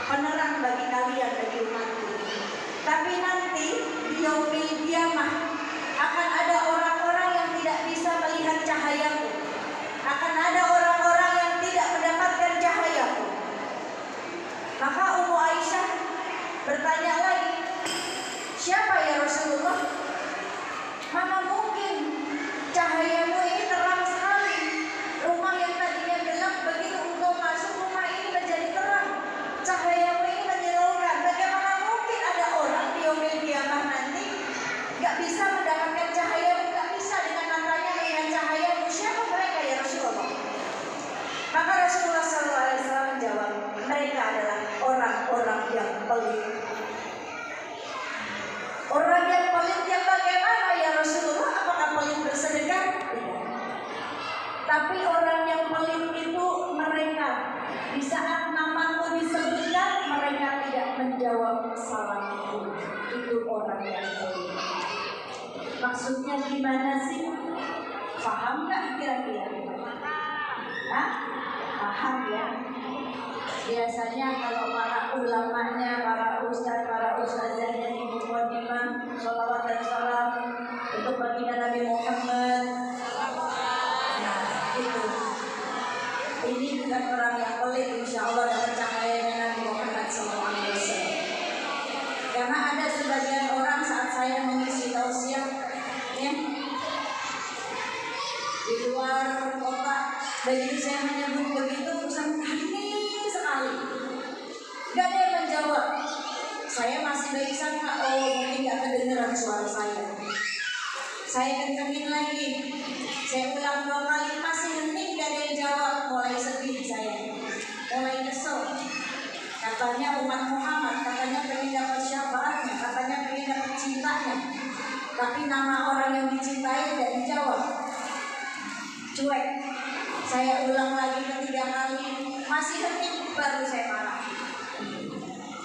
penerang bagi kalian, bagi umatku. Tapi nanti di yaumil qiyamah akan ada orang-orang yang tidak bisa melihat cahayaku. Akan ada orang-orang yang tidak mendapatkan cahayaku. Maka Ummu Aisyah bertanya lagi, siapa ya Rasulullah? Mana mungkin cahayamu ini terang sekali. Rumah yang tadinya gelap, begitu engkau masuk rumah ini menjadi terang. Cahayamu ini menyilaukan. Bagaimana mungkin ada orang di yaumil qiyamah nanti gak bisa mendapatkan cahayamu, gak bisa dengan matanya melihat cahayamu? Siapa mereka ya Rasulullah? Maka Rasulullah SAW menjawab, mereka adalah orang-orang yang pelit. Orang yang pelit yang bagaimana ya Rasulullah? Apakah pelit bersedekah? Tidak. Tapi orang yang pelit itu mereka, di saat namaku disebutkan, mereka tidak menjawab salamku. Itu orang yang pelit. Maksudnya gimana sih? Paham gak kira-kira? Hah? Paham ya? Biasanya kalau para ulamanya, para ustaz, para ustazahnya di mukadimah sholawat dan salam untuk baginda Nabi Muhammad. Nah, itu. Ini bukan orang yang pelit, insya Allah dapat cahayanya Nabi Muhammad SAW. Karena ada sebagian orang saat saya mengisi tausiah, ya, di luar kota, begitu saya menyebut begitu, hening sekali. Gak ada yang menjawab. Saya masih baik sangka, oh mungkin gak kedengeran suara saya. Saya kencengin lagi, saya ulang 2 kali, masih hening, gak ada yang jawab. Mulai sedih saya, mulai kesel. Katanya umat Muhammad, katanya pengen dapat syafaatnya, katanya pengen dapat cintanya. Tapi nama orang yang dicintai tidak dijawab. Cuek. Saya ulang lagi ketiga kali, masih hening, baru saya marah.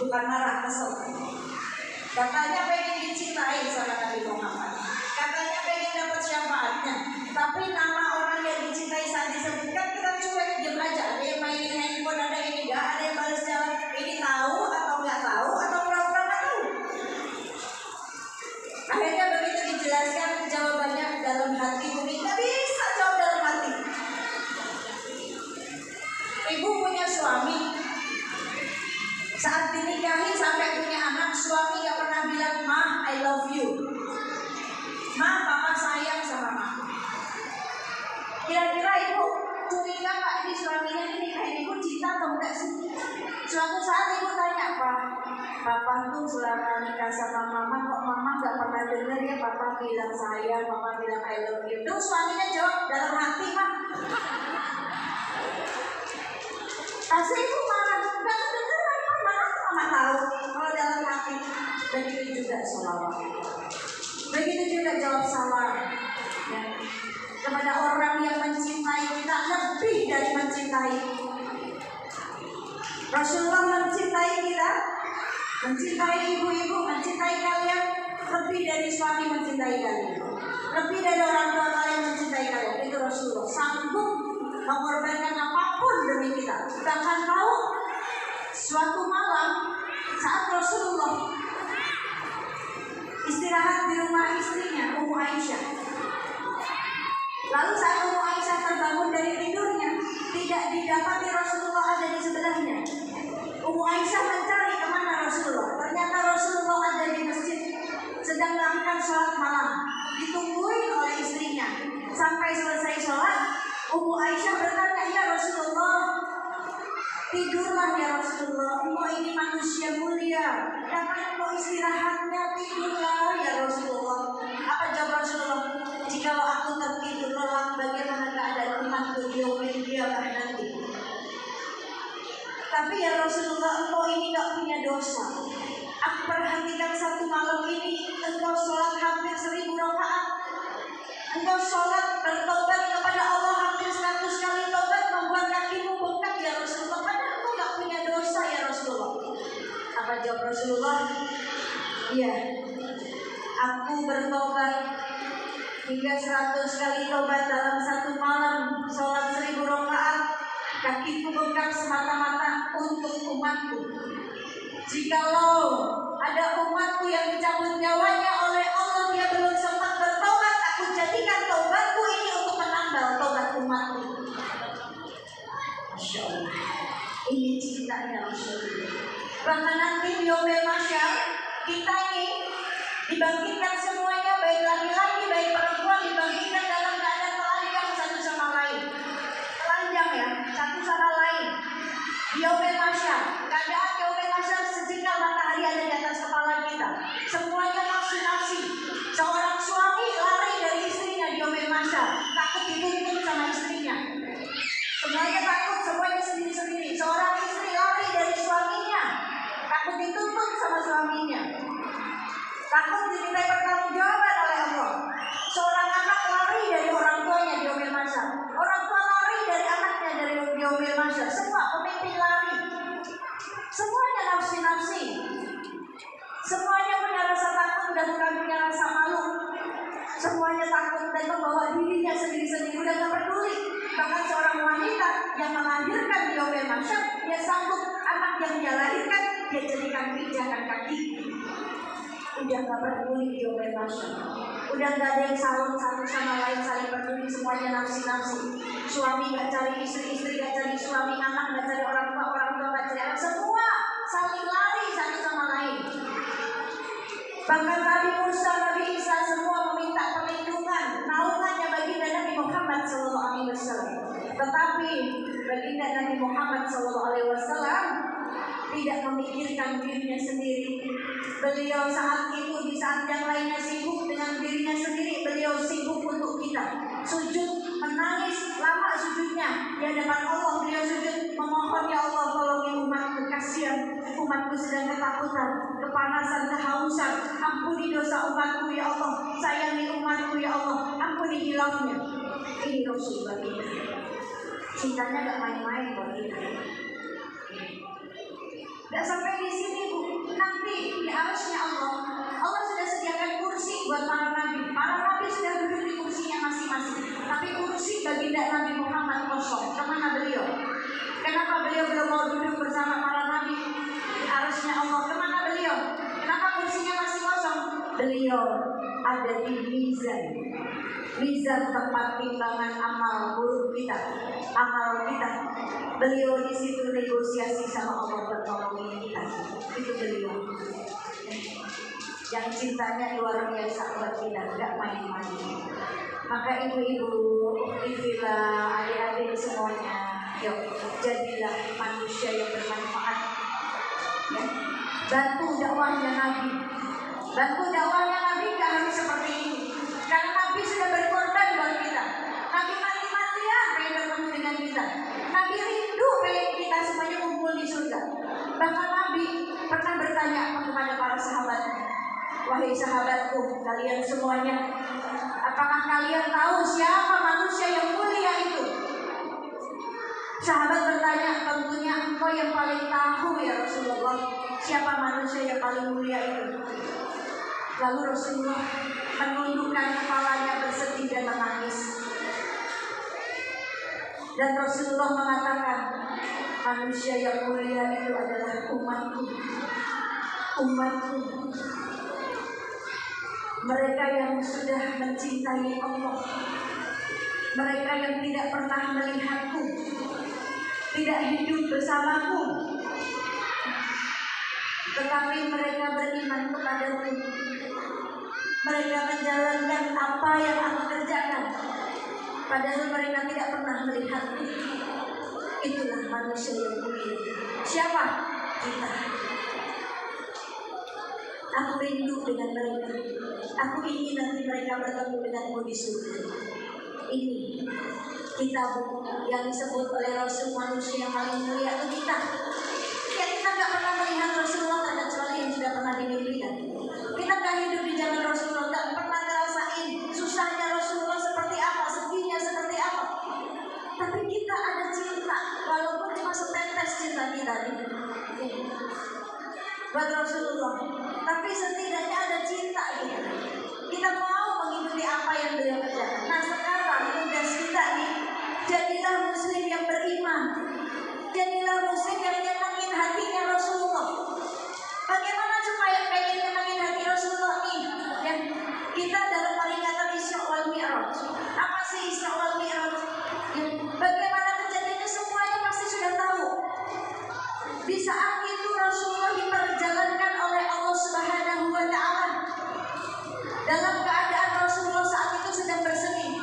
Bukan marah, kesel. Katanya pengen dicintai sama Nabi Muhammad, katanya pengen dapat syafaatnya, tapi nama orang yang dicintai saat disebutkan kita cuek, diam aja. Ada yang mainin handphone, ada yang enggak, ada yang balas jawab. Ini tahu atau nggak tahu atau pura-pura nggak tahu. Akhirnya begitu dijelaskan jawabannya dalam hati, Bumi nggak bisa jawab dalam hati. Ibu punya suami, saat dinikahi sampai punya anak, suami gak pernah bilang, "Ma, I love you." "Ma, papa sayang sama Ma." Kira-kira ibu curiga gak di suaminya dinikahi ibu cinta atau enggak sih? Suatu saat ibu tanya, Papa tuh selama nikah sama Mama, kok Mama gak pernah dengar ya Papa bilang sayang, Papa bilang I love you. Tuh suaminya jawab dalam hati, Ma. Pasti ibu marah, gak kedengeran, marah Mama tahu kalau dalam hati. Begitu juga sholawat, begitu juga jawab salam ya, kepada orang yang mencintai kita lebih dari mencintai. Rasulullah mencintai kita, mencintai ibu-ibu, mencintai kalian lebih dari suami mencintai kalian, lebih dari orang tua kalian mencintai kalian. Itu Rasulullah sanggup mengorbankan apapun demi kita. Bahkan tahu suatu malam saat Rasulullah istirahat di rumah istrinya Ummu Aisyah, lalu saat Ummu Aisyah terbangun dari tidurnya, tidak didapati Rasulullah ada di sebelahnya. Ummu Aisyah mencari kemana Rasulullah. Ternyata Rasulullah ada di masjid sedang melakukan sholat malam, ditungguin oleh istrinya. Sampai selesai sholat, Ummu Aisyah bertanya, "Ya Rasulullah, tidurlah ya Rasulullah, engkau ini manusia mulia, kapan engkau istirahatnya, tidurlah ya Rasulullah." Apa jawab Rasulullah? "Jika aku tertidur lelap, bagaimana keadaan umatku di yaumil qiyamah nanti? Tapi ya Rasulullah, engkau ini gak punya dosa. Aku perhatikan satu malam ini engkau sholat hampir 1000 rakaat. Engkau sholat bertobat kepada Allah hampir 100 kali tobat, membuat kakimu bengkak ya Rasulullah. Padahal engkau gak punya dosa ya Rasulullah." Apa jawab Rasulullah? "Iya, aku bertobat hingga 100 kali tobat dalam satu malam, sholat 1000 rakaat. Kakiku bengkak semata-mata untuk umatku. Jikalau ada umatku yang dicabut nyawanya oleh Allah, dia belum sempat bertobat, aku jadikan taubatku ini untuk menambal taubat umatku. Masya Allah, ini cintanya Rasulullah. Bahkan nanti di Yaumul Mahsyar kita ini dibangkitkan semuanya, baik laki-laki baik perempuan, dibangkitkan dalam keadaan telanjang satu sama lain. Telanjang ya, satu sama lain. Di Yaumul Mahsyar, keadaan Yaumul Mahsyar sejengkal matahari ada di atas kepala kita. Semuanya nafsi-nafsi. Seorang suami lari dari istrinya di Yaumul Mahsyar, takut dituntut sama istrinya. Semuanya takut, semuanya sendiri-sendiri. Seorang istri lari dari suaminya, takut dituntut sama suaminya, takut dimintai pertanggungjawaban oleh Allah. Seorang anak lari dari orang tuanya di Yaumul Mahsyar. Orang tua lari dari anaknya dari Yaumul Mahsyar. Semua pemimpin lari. Semuanya nafsi-nafsi. Semuanya punya rasa takut dan bukan punya rasa malu. Semuanya takut dan membawa dirinya sendiri-sendiri, udah gak peduli. Bahkan seorang wanita yang melahirkan di Yaumul Mahsyar, dia sanggup anak yang dia lahirkan dia jadikan pijakan kaki. Udah gak peduli di Yaumul Mahsyar. Udah gak ada yang saling satu sama lain saling peduli, semuanya nafsi-nafsi. Suami gak cari istri, istri gak cari suami, anak gak cari orang tua gak cari anak. Semua saling lari satu sama lain. Bahkan Nabi Musa, Nabi Isa semua meminta perlindungan, naungannya baginda Nabi Muhammad SAW. Tetapi baginda Nabi Muhammad SAW tidak memikirkan dirinya sendiri. Beliau saat itu di saat yang lainnya sibuk dengan dirinya sendiri, beliau sibuk untuk kita. Sujud, menangis, lama sujudnya di hadapan Allah. Beliau sujud memohon, ya Allah tolongi umatku, kasihan umatku sedang ketakutan, kepanasan, kehausan. Ampuni dosa umatku ya Allah, sayangi umatku ya Allah, ampuni hilafnya. Ini Rasulullah kita. Cintanya gak main-main buat kita. Gak sampai di sini Bu, nanti di arasnya Allah, Allah sudah sediakan kursi buat para nabi. Para nabi sudah duduk di kursinya masing-masing. Tapi kursi baginda Nabi Muhammad kosong. Kemana beliau? Kenapa beliau belum mau duduk bersama para nabi di arasnya Allah? Kemana beliau? Kenapa kursinya masih kosong? Beliau ada di mizan. Mizan tempat timbangan amal buruk kita, amal kita. Beliau di situ negosiasi sama Allah buat nolongin kita. Itu beliau yang cintanya luar biasa buat kita, gak main-main. Maka ibu-ibu, istilah adik-adik semuanya, yuk jadilah manusia yang bermanfaat. Ya. Bantu dakwahnya Nabi. Bantu dakwahnya Nabi gak harus seperti ini. Karena Nabi sudah berkorban buat kita. Nabi mati-matian pengen bertemu dengan kita. Nabi rindu pengen kita semuanya kumpul di surga. Bahkan Nabi pernah bertanya kepada para sahabat, wahai sahabatku, kalian semuanya, apakah kalian tahu siapa manusia yang mulia itu? Sahabat bertanya, tentunya engkau yang paling tahu ya Rasulullah, siapa manusia yang paling mulia itu. Lalu Rasulullah menundukkan kepalanya bersedih dan menangis. Dan Rasulullah mengatakan, manusia yang mulia itu adalah umatku. Umatku. Mereka yang sudah mencintai Allah. Mereka yang tidak pernah melihatku, tidak hidup bersamaku, tetapi mereka beriman kepadaku. Mereka menjalankan apa yang aku kerjakan, padahal mereka tidak pernah melihatku. Itulah manusia yang mulia. Siapa? Kita. Aku rindu dengan mereka. Aku ingin nanti mereka bertemu denganmu di surga. Ini kitab yang disebut oleh Rasul manusia yang paling mulia itu kita. Ya, kita nggak pernah melihat Rasulullah kecuali yang sudah pernah dimimpikan. Kita nggak hidup di zaman Rasulullah, nggak pernah ngerasain susahnya Rasulullah seperti apa, sedihnya seperti apa. Tapi kita ada cinta, walaupun cuma setetes cinta kita buat Rasulullah. Tapi setidaknya ada cinta gitu. Kita mau mengikuti apa yang beliau kerjakan. Nah sekarang tugas kita nih, jadilah muslim yang beriman. Jadilah muslim yang nyenangin hatinya Rasulullah. Di saat itu Rasulullah diperjalankan oleh Allah Subhanahu wa Ta'ala. Dalam keadaan Rasulullah saat itu sedang bersedih.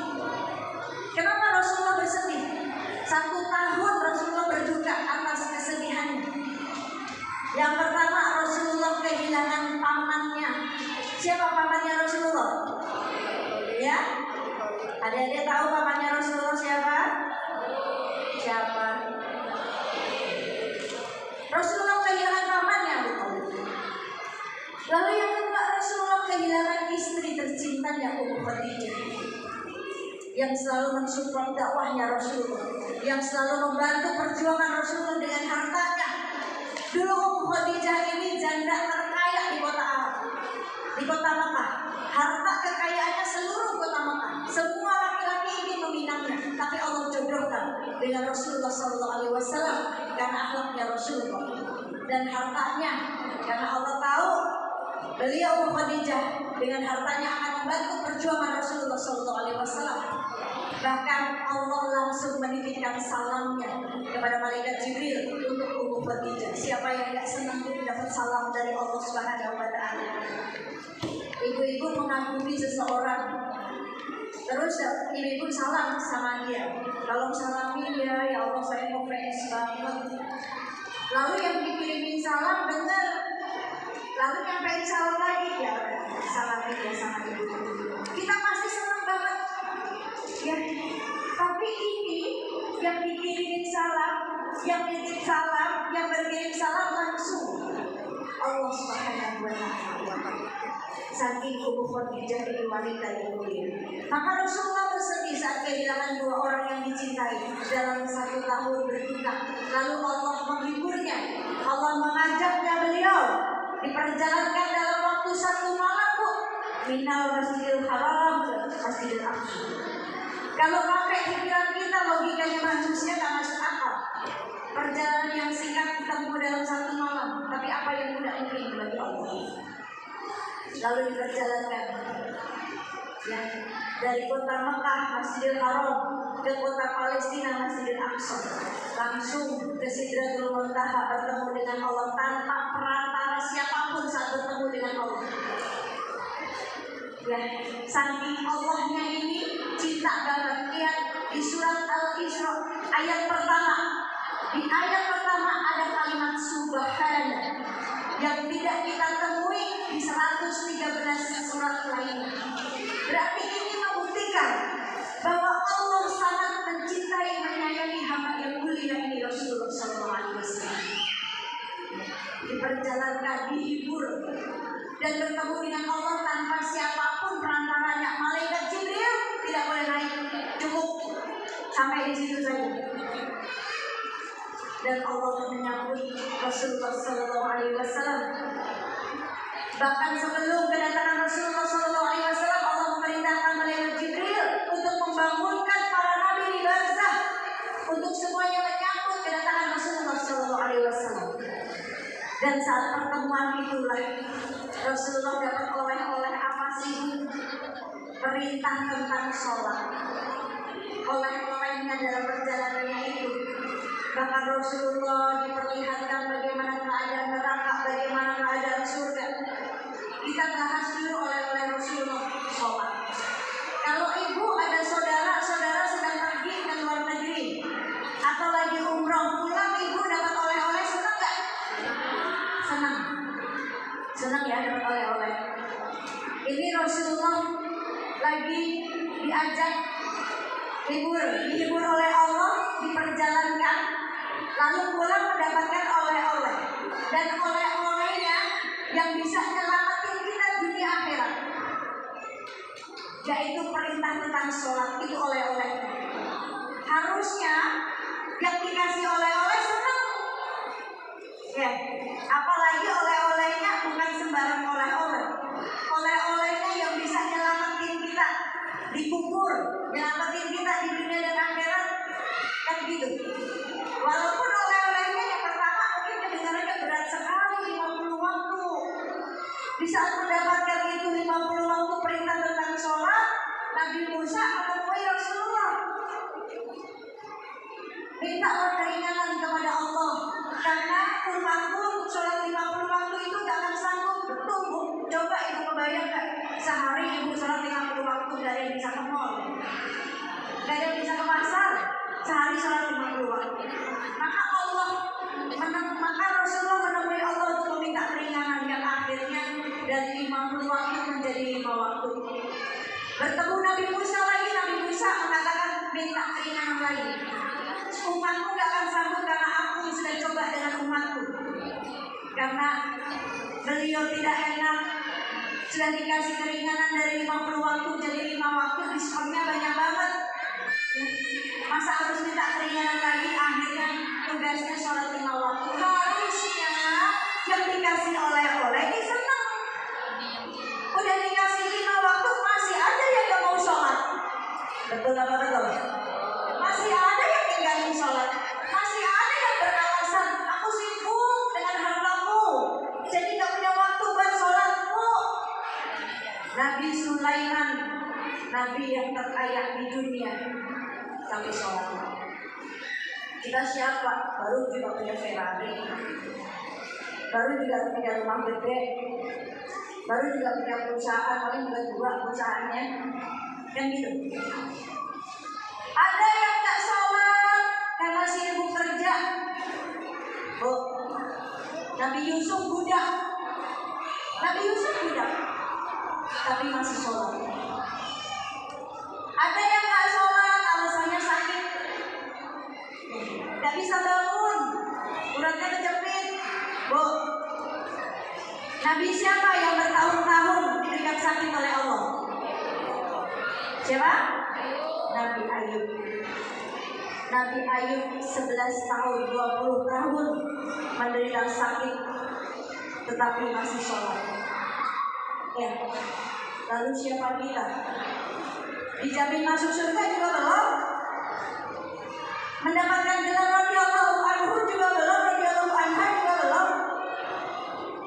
Kenapa Rasulullah bersedih? 1 tahun Rasulullah berduka atas kesedihannya. Yang pertama, Rasulullah kehilangan pamannya. Siapa pamannya Rasulullah? Ya, adik-adik tahu pamannya Rasulullah siapa? Siapa? Rasulullah kehilangan pamannya. Lalu yang kedua, Rasulullah kehilangan istri tercintanya Ummu Khadijah, yang selalu mensupport dakwahnya Rasulullah, yang selalu membantu perjuangan Rasulullah dengan hartanya. Dulu Ummu Khadijah ini janda terkaya di kota Arab, di kota Makkah. Harta kekayaannya seluruh kota Makkah. Semua laki-laki ingin meminangnya, tapi Allah jodohkan dengan Rasulullah SAW karena akhlaknya Rasulullah, dan hartanya karena Allah tahu beliau Ummu Khadijah dengan hartanya akan membantu perjuangan Rasulullah SAW. Bahkan Allah langsung menitipkan salamnya kepada malaikat Jibril untuk Ummu Khadijah. Siapa yang tidak senang dapat salam dari Allah Subhanahu wa Ta'ala? Ibu-ibu mengagumi seseorang, terus ibu salam sama dia. Kalau salami dia, ya Allah saya mau fans banget. Lalu yang dikirimin salam dengar, lalu nyampein salam lagi, ya salami dia sama ibu. Kita pasti senang banget. Ya, tapi ini yang dikirimin salam, yang nitip salam, yang berkirim salam langsung Allah Subhanahu wa Ta'ala. Saking Ummu Khadijah ini wanita yang mulia. Maka Rasulullah bersedih saat kehilangan 2 orang yang dicintai dalam 1 tahun berduka. Lalu Allah menghiburnya. Allah mengajaknya beliau diperjalankan dalam waktu 1 malam, Bu, minal Masjidil Haram ke Masjidil Aqsa. Kalau pakai pikiran kita, logikanya manusia tak masuk akal. Perjalanan yang singkat ketemu dalam 1 malam, tapi apa yang tidak mungkin bagi Allah. Lalu diperjalankan ya, dari kota Mekah Masjidil Haram ke kota Palestina Masjidil Aqsa, langsung ke Sidratul Muntaha bertemu dengan Allah tanpa perantara siapapun saat bertemu dengan Allah. Ya, saking Allahnya ini cinta banget. Lihat di surat Al-Isra ayat pertama. Di ayat pertama ada kalimat subhana yang tidak kita temui di 113 surat lainnya. Berarti ini membuktikan bahwa Allah sangat mencintai, menyayangi hamba yang mulia ini Rasulullah SAW. Diperjalankan, dihibur, dan bertemu dengan Allah tanpa siapapun perantaranya. Malaikat Jibril tidak boleh naik, cukup sampai di situ saja. Dan Allah menyambut Rasulullah SAW. Bahkan sebelum kedatangan Rasulullah SAW, Allah memerintahkan malaikat Jibril untuk membangunkan para nabi di barzah, untuk semuanya menyambut kedatangan Rasulullah SAW. Dan saat pertemuan itulah Rasulullah dapat oleh-oleh apa sih? Perintah tentang sholat. Oleh-olehnya dalam perjalanannya itu, bahkan Rasulullah diperlihatkan bagaimana keadaan neraka, bagaimana keadaan surga. Kita bahas dulu oleh-oleh Rasulullah sholat. Kalau ibu ada saudara-saudara sedang pergi ke luar negeri atau lagi umroh, pulang ibu dapat oleh-oleh, senang gak? Senang. Senang ya dapat oleh-oleh. Ini Rasulullah lagi diajak dihibur oleh Allah, diperjalankan, lalu pulang mendapatkan oleh-oleh. Dan oleh-olehnya yang bisa menyelamatkan kita dunia akhirat, yaitu perintah tentang sholat. Itu oleh-oleh. Harusnya yang dikasih oleh-oleh senang ya, apalagi oleh-olehnya bukan sembarang oleh-oleh. Oleh-olehnya yang bisa nyelamatin kita di kubur, nyelamatin kita di dunia dan akhirat, kan gitu. Walaupun oleh-olehnya yang pertama mungkin kedengarannya berat sekali, 50 waktu. Di saat mendapatkan itu 50 waktu perintah tentang sholat, Nabi Musa menemui Rasulullah, mintalah keringanan kepada Allah, karena sehari sholat 50 waktu. Maka Rasulullah menemui Allah untuk meminta keringanan yang akhirnya dari 50 waktu menjadi 5 waktu. Bertemu Nabi Musa lagi, Nabi Musa mengatakan minta keringanan lagi. Umatku gak akan sanggup karena aku sudah coba dengan umatku. Karena beliau tidak enak, sudah dikasih keringanan dari 50 waktu jadi 5 waktu, diskonnya banyak banget. Masa harus minta keringanan lagi? Akhirnya tugasnya sholat 5 waktu. Harusnya yang dikasih oleh-oleh ini senang. Udah dikasih 5 waktu masih ada yang gak mau sholat. Betul apa betul? Masih ada yang tinggalin sholat. Masih ada yang beralasan aku sibuk dengan hartaku, jadi gak punya waktu buat sholatku. Nabi Sulaiman, Nabi yang terkaya di dunia, tapi sholat. Kita siapa? Baru juga punya Ferrari, baru juga punya rumah gede, baru juga punya perusahaan, paling juga 2 perusahaannya, kan gitu. Ada yang gak sholat karena sibuk kerja. Nabi Yusuf budak, tapi masih sholat. Ada yang gak sholat alasannya sakit, gak bisa bangun, uratnya kejepit. Nabi siapa yang bertahun-tahun diberikan sakit oleh Allah? Siapa? Nabi Ayub. Nabi Ayub 11 tahun, 20 tahun menderita sakit, tetapi masih sholat. Ya. Lalu siapa kita? Dijamin masuk surga juga belum? Mendapatkan gelar radhiyallahu anhu juga belum? Radhiyallahu anha juga belum?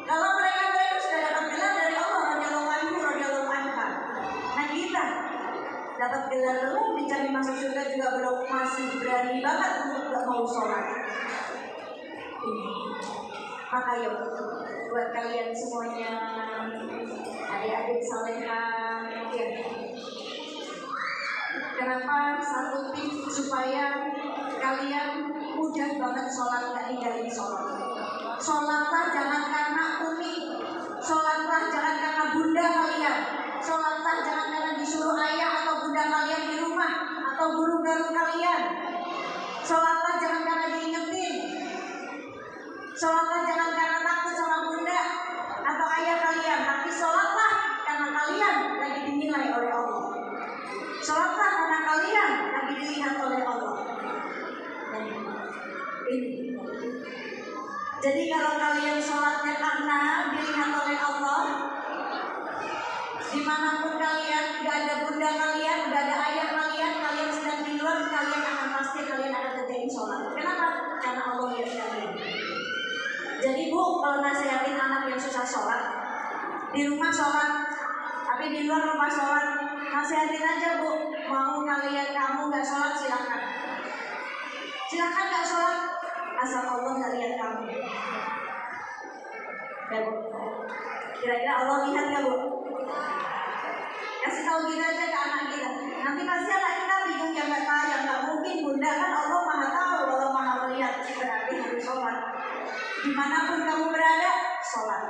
Kalau mereka sudah dapat gelar dari Allah, radhiyallahu anhu, radhiyallahu anha. Nah kita dapat gelar belum, dijamin masuk surga juga belum, masih berani banget untuk gak mau sholat. Maka yuk, buat kalian semuanya, adik-adik salehah, ya. Kenapa satu tips supaya kalian mudah banget sholat, gak ninggalin sholat. Sholatlah jangan karena umi, sholatlah jangan karena bunda kalian, sholatlah jangan karena disuruh ayah atau bunda kalian di rumah atau guru-guru kalian. Sholatlah jangan karena diingetin, sholatlah jangan karena takut sama bunda atau ayah kalian, tapi sholatlah karena kalian lagi dinilai oleh Allah. Sholatlah karena kalian lagi dilihat oleh Allah. Ini. Jadi kalau kalian sholatnya karena dilihat oleh Allah, dimanapun kalian, gak ada bunda kalian, gak ada ayah kalian, kalian sedang di luar, kalian akan pasti kalian akan kerjain sholat. Kenapa? Karena Allah lihat kalian. Jadi bu, kalau nasihatin anak yang susah sholat, di rumah sholat, tapi di luar rumah sholat, nasihatin aja bu. Mau kamu gak sholat silakan, silakan gak sholat, asal Allah gak lihat kamu. Ya bu, kira-kira Allah lihat gak bu? Kasih tahu kita aja ke anak kita. Nanti pasti anak kita bingung, yang gak tahu, yang gak mungkin bunda kan Allah maha tahu, Allah maha melihat. Berarti harus sholat. Dimanapun kamu berada, sholat.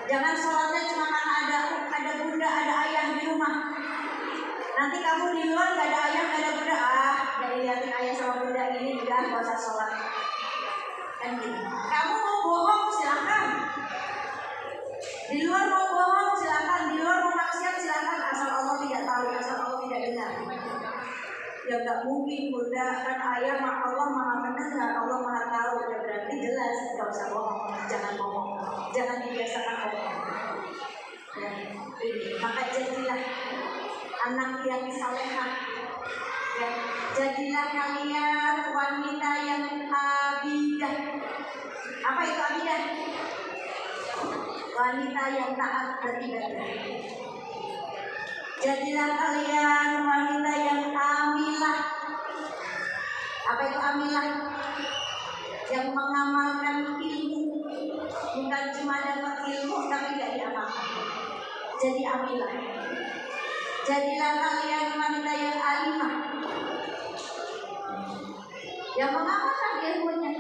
Jangan sholatnya cuma karena ada bunda, ada ayah di rumah. Nanti kamu di luar gak ada ayah, gak ada bunda, gak dilihatin ayah sama bunda ini, udah gak usah sholat. Kan gitu. Kamu mau bohong silakan, di luar mau bohong silakan, di luar mau maksiat silakan, asal Allah tidak tahu, asal Allah tidak dengar. Ya gak mungkin bunda dan ayah, Allah maha mendengar, Allah maha tahu. Ya berarti jelas gak usah bohong, jangan bohong, jangan dibiasakan bohong. Ya, ini maka jadilah anak yang salehah. Ya, jadilah kalian wanita yang abidah. Apa itu abidah? Wanita yang taat beribadah. Jadilah kalian wanita yang amilah. Apa itu amilah? Yang mengamalkan ilmu, bukan cuma dapat ilmu tapi tidak diamalkan. Jadi amilah. Jadilah kalian wanita yang alimah. Yang mengamalkan ilmunya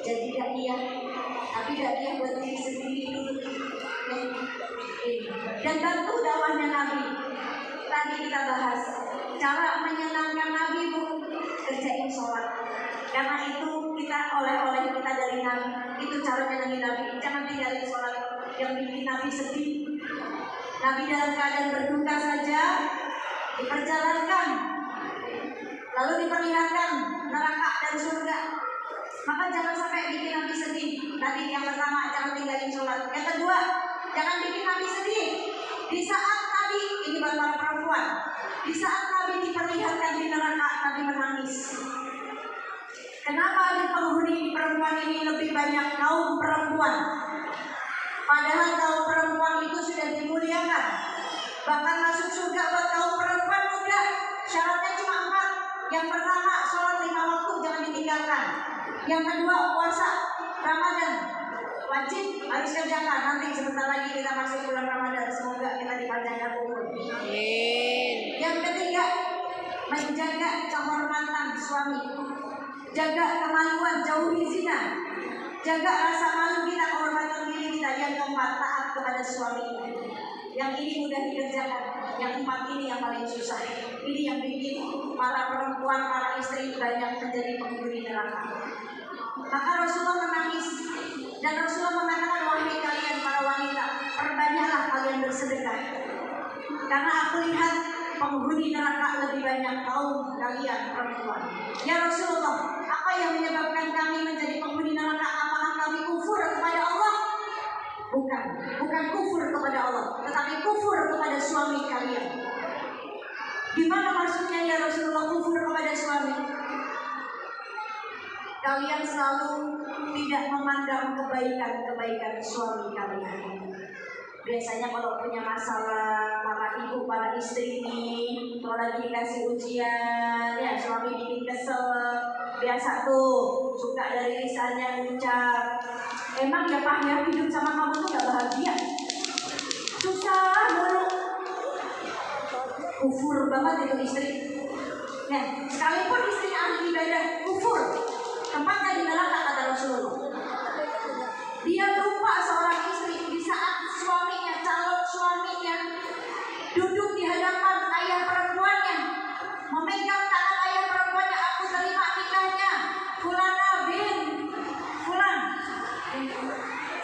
jadi dakwah, tapi dakwah buat diri sendiri dulu. Dan bantu dakwahnya Nabi. Tadi kita bahas cara menyenangkan Nabi, Bu, kerjain sholat. Karena itu kita oleh-oleh kita dari Nabi. Itu cara menyenangi Nabi. Jangan tinggalin sholat yang bikin Nabi sedih. Nabi dalam keadaan berduka saja diperjalankan, lalu diperlihatkan neraka dan surga. Maka jangan sampai bikin Nabi sedih. Tadi yang pertama, jangan tinggalin sholat. Yang kedua, jangan bikin Nabi sedih. Di saat Nabi, ini buat para perempuan, di saat Nabi diperlihatkan di neraka, Nabi menangis. Kenapa di penghuni perempuan ini lebih banyak kaum perempuan? Padahal kaum perempuan itu sudah dimuliakan. Bahkan masuk surga buat kaum perempuan muda. Syaratnya cuma 4. Yang pertama, sholat 5 waktu jangan ditinggalkan. Yang kedua, puasa Ramadan wajib harus kerjakan. Nanti sebentar lagi kita masuk bulan Ramadan. Semoga kita dipanjangkan umur. Yang ketiga, menjaga kehormatan suami. Jaga kemaluan, jauhi zina. Jaga rasa malu kita, kehormatan diri kita. Yang keempat, taat kepada suami. Yang ini mudah dikerjakan. Yang 4 ini yang paling susah. Ini yang bikin para perempuan, para istri banyak menjadi penghuni neraka. Maka Rasulullah menangis. Dan Rasulullah mengatakan, wahai kalian para wanita, perbanyaklah kalian bersedekah. Karena aku lihat penghuni neraka lebih banyak kaum kalian perempuan. Ya Rasulullah, apa yang menyebabkan kami menjadi penghuni neraka? Apakah kami kufur kepada Allah? Bukan kufur kepada Allah, tetapi kufur kepada suami kalian. Gimana maksudnya ya Rasulullah kufur kepada suami? Kalian selalu tidak memandang kebaikan suami kalian. Biasanya kalau punya masalah, para ibu, para istri ini, kalau lagi dikasih ujian, ya suami bikin kesel, biasa tuh, suka dari lisannya ngucap, emang ya Pak ya hidup sama kamu tuh gak bahagia, susah mulu. Kufur banget itu istri. Nah, sekalipun istrinya ahli ibadah, kufur. Tempatnya di neraka kata Rasulullah. Dia lupa seorang istri di saat suaminya, calon suaminya, duduk di hadapan ayah perempuannya, memegang tangan ayah perempuannya, aku terima nikahnya, Fulana bin Fulan.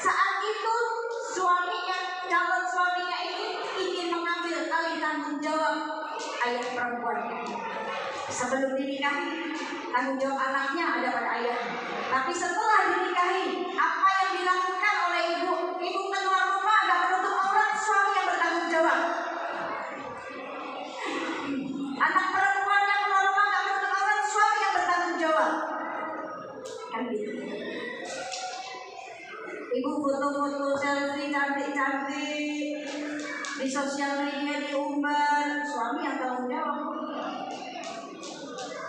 Saat itu suaminya, calon suaminya ini ingin mengambil alih tanggung jawab ayah perempuannya. Sebelum dinikahi, tanggung jawab anaknya ada pada ayahnya. Tapi setelah dinikahi, apa yang dilakukan oleh ibu? Ibu keluar rumah gak menutup aurat, suami yang bertanggung jawab. Anak perempuan yang keluar rumah gak menutup aurat, suami yang bertanggung jawab. Kan gitu. Ibu foto-foto selfie cantik-cantik di sosial media diumbar, suami yang tanggung jawab.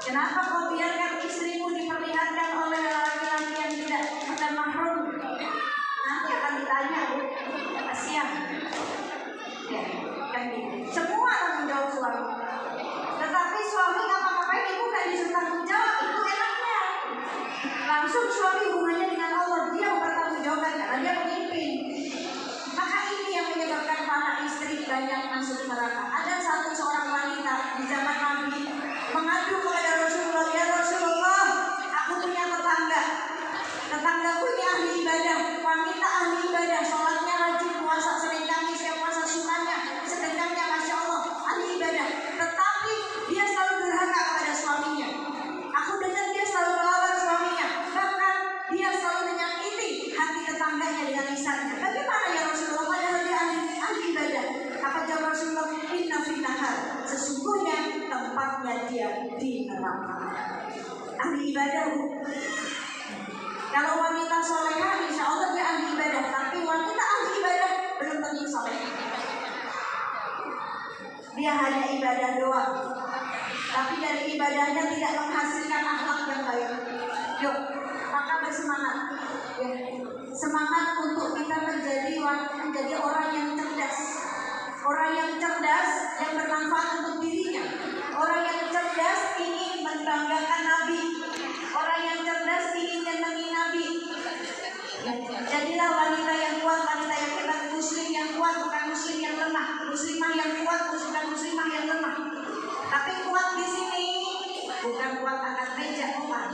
Kenapa kau biarkan istrimu diperlihatkan oleh laki-laki yang tidak bukan mahram? Nanti akan ditanya, Bu. Kasihan. Ya, kan gitu. Semua tanggung jawab suami. Tetapi suami ngapa-ngapain ibu gak disuruh tanggung jawab, itu enaknya. Langsung suami hubungannya dengan Allah, dia bertanggung jawab karena dia pemimpin. Maka ini yang menyebabkan para istri banyak masuk neraka. Ada seorang wanita di zaman Nabi mengadu kepada Rasulullah, ya Rasulullah, aku punya tetanggaku ini ahli ibadah, wanita ahli ibadah, sholatnya rajin, puasa Senin Kamis, ya puasa sunnahnya, sedekahnya masya Allah, ahli ibadah. Tetapi dia selalu durhaka kepada suaminya. Aku dengar dia selalu melawan suaminya, bahkan dia selalu menyakiti hati tetangganya dengan lisannya. Bagaimana ya Rasulullah? Padahal dia ahli ibadah. Apa jawab Rasulullah? Inna fi nahar, sesungguhnya tempatnya dia di neraka. Ahli ibadah. Kalau wanita solehah, insya Allah dia ahli ibadah. Tapi wanita ahli ibadah belum tentu solehah. Dia hanya ibadah doang, tapi dari ibadahnya tidak menghasilkan akhlak yang baik. Yuk, maka bersemangat. Ya, semangat untuk kita menjadi orang yang cerdas. Orang yang cerdas yang bermanfaat untuk dirinya. Orang yang cerdas ingin membanggakan Nabi. Jadilah wanita yang kuat, wanita yang hebat, muslim yang kuat, bukan muslim yang lemah, muslimah yang kuat, bukan muslimah yang lemah. Tapi kuat di sini bukan kuat angkat meja, bukan.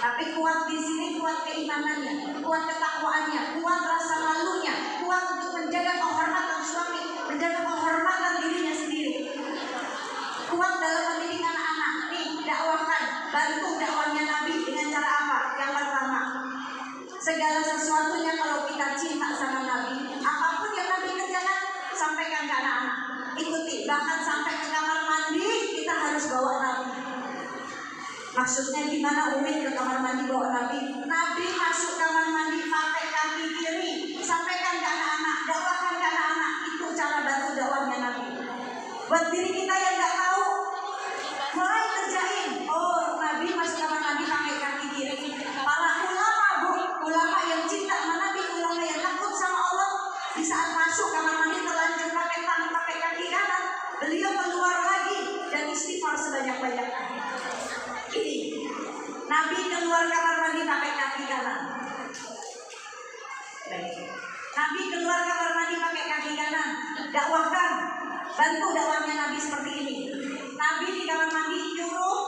Tapi kuat di sini kuat keimanannya, kuat ketakwaannya, kuat rasa malunya, kuat untuk menjaga kehormatan suami, menjaga kehormatan dirinya sendiri. Kuat dalam mendidik anak-anak. Nih, dakwahkan, bantu dakwahnya Nabi dengan cara apa? Yang pertama, segala sesuatunya kalau kita cinta sama Nabi, apapun yang Nabi kerjakan, sampaikan ke anak-anak. Ikuti, bahkan sampai ke kamar mandi kita harus bawa Nabi. Maksudnya gimana Umi ke kamar mandi bawa Nabi? Nabi masuk kamar mandi pakai kaki kiri. Sampaikan ke anak-anak, dakwahkan ke anak-anak. Itu cara bantu dakwahnya Nabi. Buat diri kita yang nggak tahu, mulai kerjain. Oh, Nabi masuk kamar mandi pakai kaki kiri. Para ulama, Bu, ulama yang cinta sama Nabi, ulama yang takut sama Allah, di saat masuk kamar mandi terlanjur pakai kaki kanan, beliau keluar lagi dan istighfar sebanyak-banyaknya. Ini Nabi keluar kamar mandi pakai kaki kanan. Nabi keluar kamar mandi pakai kaki kanan. Dakwahkan, bantu dakwahnya Nabi seperti ini. Nabi di kamar mandi nyuruh,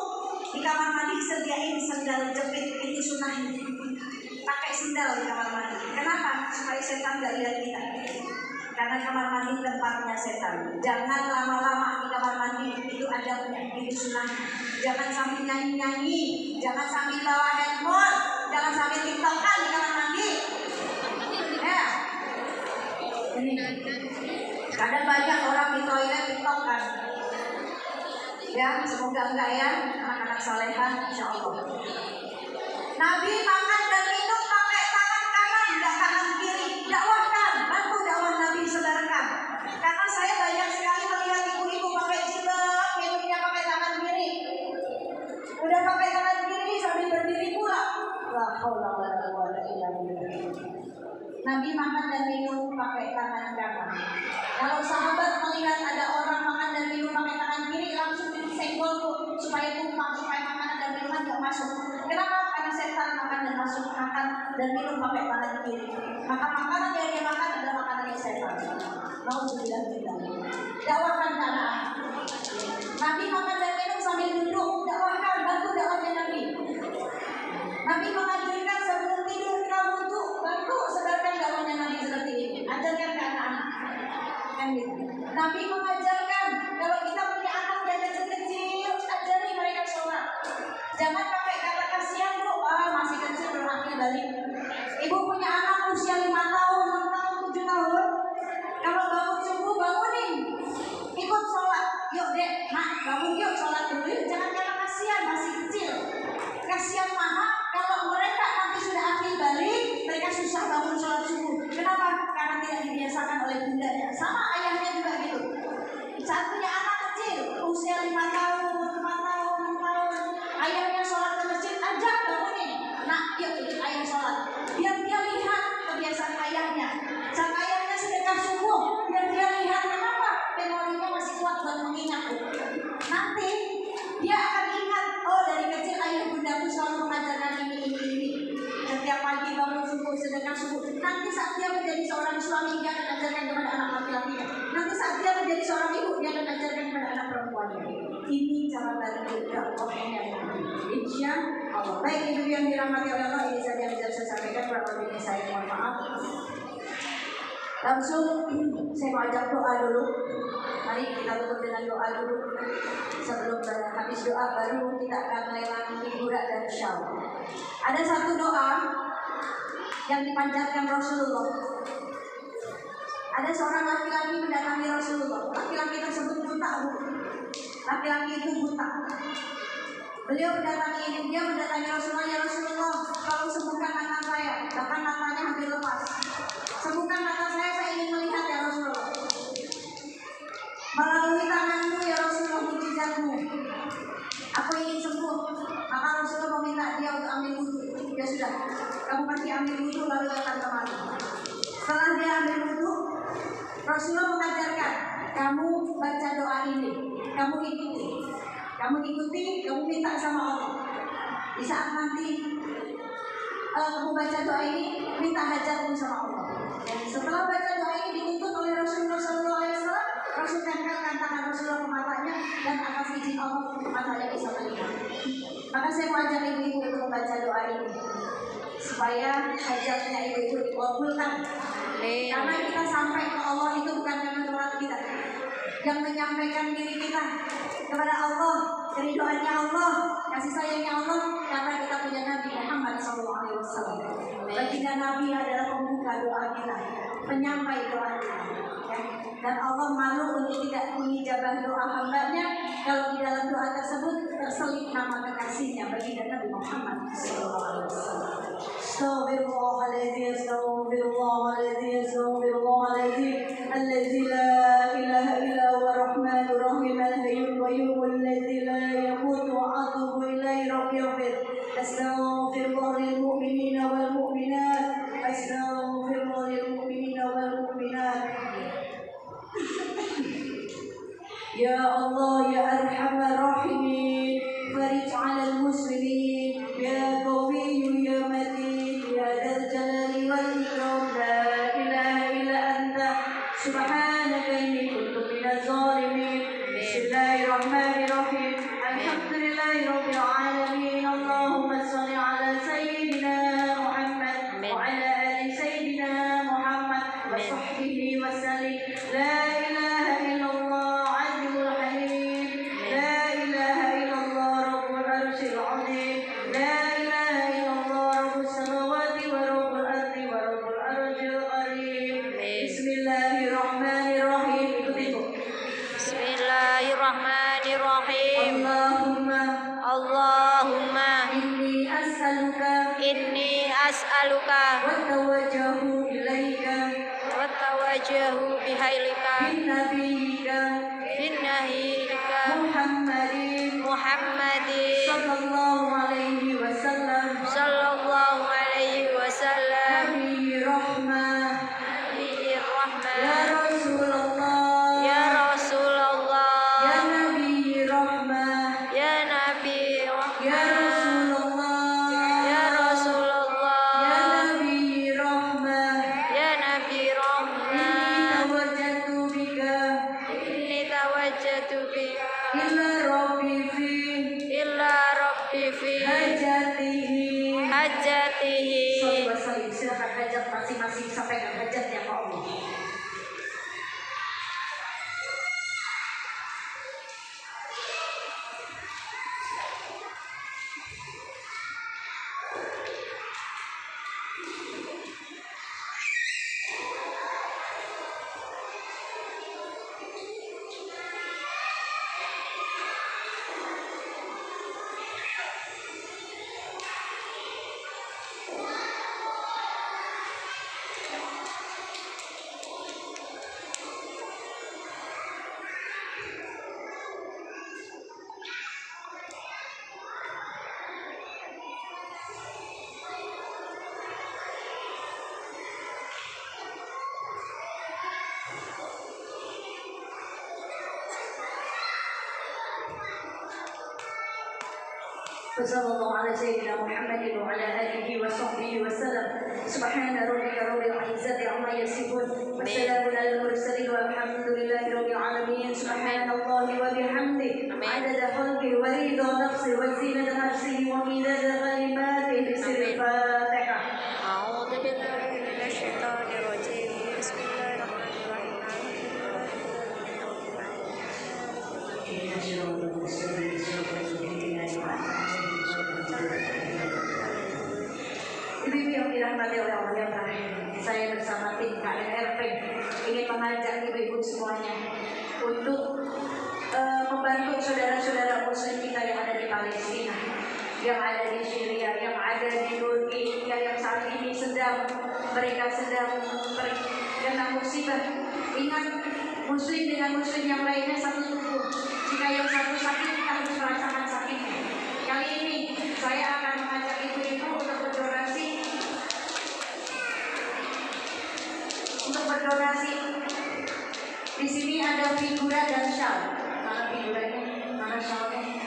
di kamar mandi sediain sendal jepit, ini sunnahnya. Pakai sendal di kamar mandi. Kenapa? Supaya setan gak lihat kita. Karena kamar mandi tempatnya setan. Jangan lama-lama di kamar mandi, itu adabnya, itu sunnahnya. Jangan sambil nyanyi-nyanyi, jangan sambil bawa handphone, jangan sambil tiktokan di kamar mandi. Ya, ini. Kadang banyak orang di toilet tiktokan. Ya, semoga enggak ya, anak-anak salehah, insya Allah. Nabi makan dan minum pakai tangan kanan, enggak tangan kiri. Dakwahkan, bantu dakwah Nabi, sebarkan. Karena saya banyak sekali melihat ibu-ibu pakai jilbab, minumnya pakai tangan kiri. Udah pakai tangan kiri sambil berdiri pula. La haula wala quwwata illa billah. Nabi makan dan minum pakai tangan kanan. Kalau sahabat melihat ada orang makan dan minum pakai tangan kiri, langsung disenggol supaya tumpah, supaya makanan dan minuman tidak masuk. Kenapa? Karena setan makan dan masuk makan dan minum pakai tangan kiri. Maka makanan yang dia makan adalah makanan yang setan. Mau bilang-bilang. Dakwahkan ke anak-anak. Nabi makan dan minum sambil duduk. Dakwahkan, bantu dakwahnya Nabi. Nabi mengajarkan sebelum tidur kamu tuh bantu sebarkan dakwahnya Nabi seperti ini. Ajarkan ke anak-anak. Kan gitu. Nabi mengajarkan kalau kita punya anak yang kecil-kecil, ajari mereka sholat. Jangan pakai kata kasihan Bu, masih kecil berhaknya balik. Ibu punya anak usia 5 tahun, 6 tahun, 7 tahun. Kalau bangun subuh bangunin, ikut sholat. Yuk dek, nak bangun yuk sholat dulu. Jangan kata kasihan, masih kecil. Kasihan mama kalau mereka nanti sudah akil balik, mereka susah bangun sholat subuh. Kenapa? Karena tidak dibiasakan oleh bundanya. Sama ayahnya juga gitu. Saat punya anak kecil, usia 5 tahun, 4 tahun, 6 tahun, ayahnya sholat ke masjid, ajak bangunin. Nah, yuk ikut ayah sholat. Biar dia lihat kebiasaan ayahnya. Saat ayahnya sedekah subuh, biar dia lihat kenapa memorinya masih kuat buat mengingat. Nanti dia akan ingat, oh dari kecil ayah bundaku selalu mengajarkan ini. Setiap pagi bangun subuh, sedekah subuh. Nanti saat dia menjadi seorang suami, dia akan ajarkan kepada anak laki-lakinya. Nanti saat dia menjadi seorang ibu, dia akan ajarkan kepada anak perempuannya. Ini cara bantu dakwahnya Nabi. Insya Allah. Baik ibu yang dirahmati oleh Allah, ini saja yang bisa saya sampaikan. Kurang lebihnya saya mohon maaf. Langsung saya mau ajak doa dulu. Mari kita tutup dengan doa dulu. Sebelum habis doa baru kita akan melewati hiburan dan syal. Ada satu doa yang dipanjatkan Rasulullah. Ada seorang laki-laki mendatangi Rasulullah. Laki-laki tersebut buta. Laki-laki itu buta. Beliau mendatangi Rasulullah. Ya Rasulullah, tolong sembuhkan mata saya. Bahkan matanya hampir lepas. Sembuhkan mata saya ingin melihat ya Rasulullah. Melalui tanganmu ya Rasulullah, mujizatmu. Aku ingin sembuh. Maka Rasulullah meminta dia untuk ambil wudhu. Ya sudah, kamu pergi ambil wudhu lalu datang kemari. Setelah dia ambil wudhu, Rasulullah mengajarkan, kamu baca doa ini, kamu ikuti, kamu minta sama Allah. Di saat nanti kamu baca doa ini, minta hajatmu sama Allah. Dan setelah baca doa ini dituntut oleh Rasulullah SAW, Rasul tempelkan tangan Rasulullah ke matanya dan atas izin Allah matanya bisa melihat. Maka saya mau ajak ibu-ibu untuk membaca doa ini supaya hajatnya ibu-ibu dikabulkan. Karena kita sampai ke Allah itu bukan karena doa kita, yang menyampaikan diri kita kepada Allah, keridoannya Allah, kasih sayangnya Allah, karena kita punya Nabi Muhammad SAW. Baginda Nabi adalah pembuka doa kita, penyampai doa kita. Ya. Dan Allah malu untuk tidak mengijabah doa hambanya kalau di dalam doa tersebut terselip nama kekasihnya, baginda Nabi Muhammad SAW. Astaghfirullahaladzim, astaghfirullahaladzim, astaghfirullahaladzim, alladzi la ilaha illa huwa rahmanur rahim, al-hayyul qayyum, alladzi la yamutu wa atubu ilaihi rabbi ighfir. Astaghfirullah lil mu'minina wal mu'minat, astaghfirullah lil mu'minina wal mu'minat. Ya Allah ya arhamar rahimin, farij 'alal muslimin, ya qawiyyu ya matin, ya dzal jalali wal ikram, la ilaha illa anta subhanaka inni kuntu minaz zalimin. Bismillahirrahmanirrahim. Alhamdulillahi rabbil alamin. Allahumma shalli 'ala sayyidina Muhammad wa 'ala ali sayyidina Muhammad wa sahbihi wa sallim. La ilaha illallah as'aluka watawajjahu ilaika bihailika binnabiyika Muhammadin sallallahu alaihi wasallam Nabi rahmah ya Rasulullah ya Nabi rahmah ya hajatihi. Silakan hajat masing-masing, sampaikan hajatnya ke Allah. Wassallallahu ala sayyidina Muhammadin wa ala alihi wa sahbihi wa sallam. Subhana rabbika rabbil izzati amma yasifun, wa salamun alal mursalin, walhamdulillahi rabbil alamin. Subhanallahi wa bihamdihi, adada khalqihi wa ridha nafsihi wa zinata arshihi wa midada kalimatihi. Bismillahil Fatihah. A'udzu billahi minasy syaithanir rajim. Bismillahirrahmanirrahim. Ibu-ibu yang dirahmati oleh Allah yang terakhir, saya bersama tim KRP ingin mengajak ibu-ibu semuanya untuk membantu saudara-saudara muslim kita yang ada di Palestina, yang ada di Syria, yang ada di Turki, yang saat ini mereka sedang terkena musibah. Ingat, muslim dengan muslim yang lainnya satu tubuh. Jika yang satu sakit, kita harus merasakan sakitnya. Kali ini saya akan mengajak ibu-ibu untuk berdonasi. Di sini ada figura dan shawl. Mana figuranya? Mana shawlnya?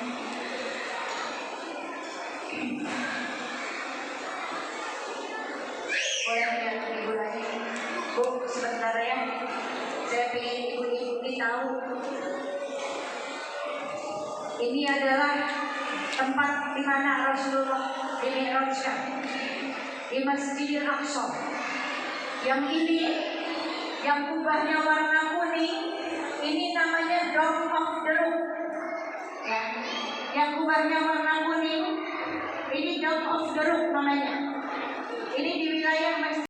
Boleh lihat ibu lagi. Bu, sebentar ya. Saya ingin ibu-ibu ini tahu. Ini adalah tempat di mana Rasulullah dimi'rajkan, di Masjidil Aqsa. Yang ini, yang kubahnya warna kuning, ini namanya Dome of the Rock. Ya, yang kubahnya warna kuning, ini Dome of the Rock namanya. Ini di wilayah Masjid